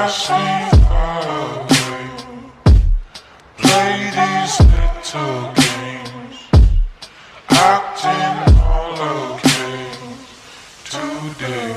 sleep far away, play these little games, acting all okay. Today.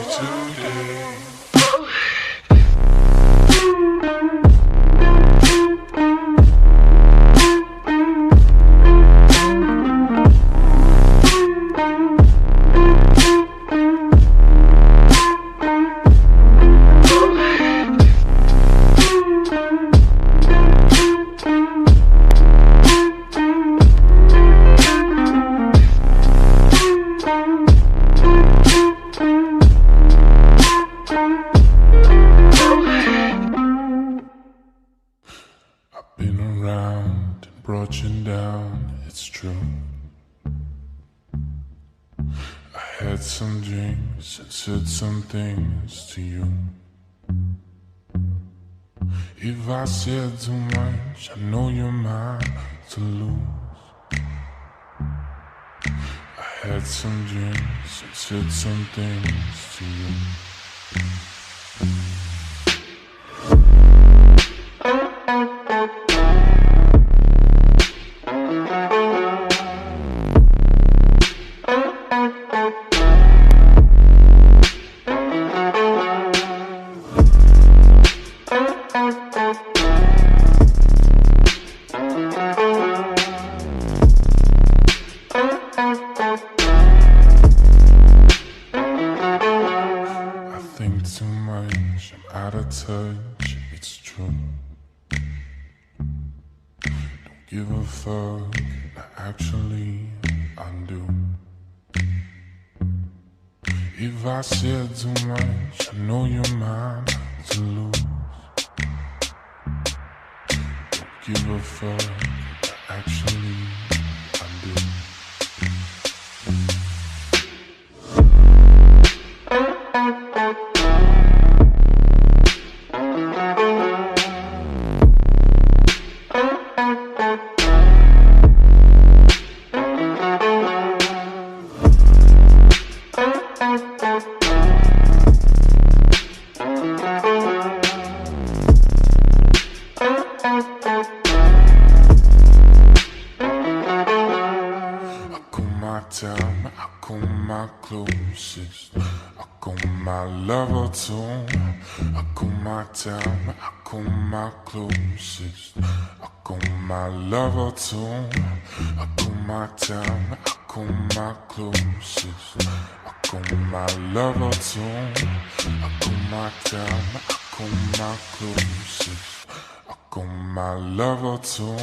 I've been around and brought you down, it's true. I had some drinks and said some things to you. If I said too much, I know you're mine to lose. I had some drinks and said some things to you. I think too much, I'm out of touch, it's true. Don't give a fuck, actually I do. If I said too much, I know you're mine to lose. Don't give a fuck, actually I do. I call my closest, I call my lover too. I call my time, I call my closest, I call my lover too. I call my time, I call my closest, I call my lover too. I call my time, I call my closest, I call my lover too.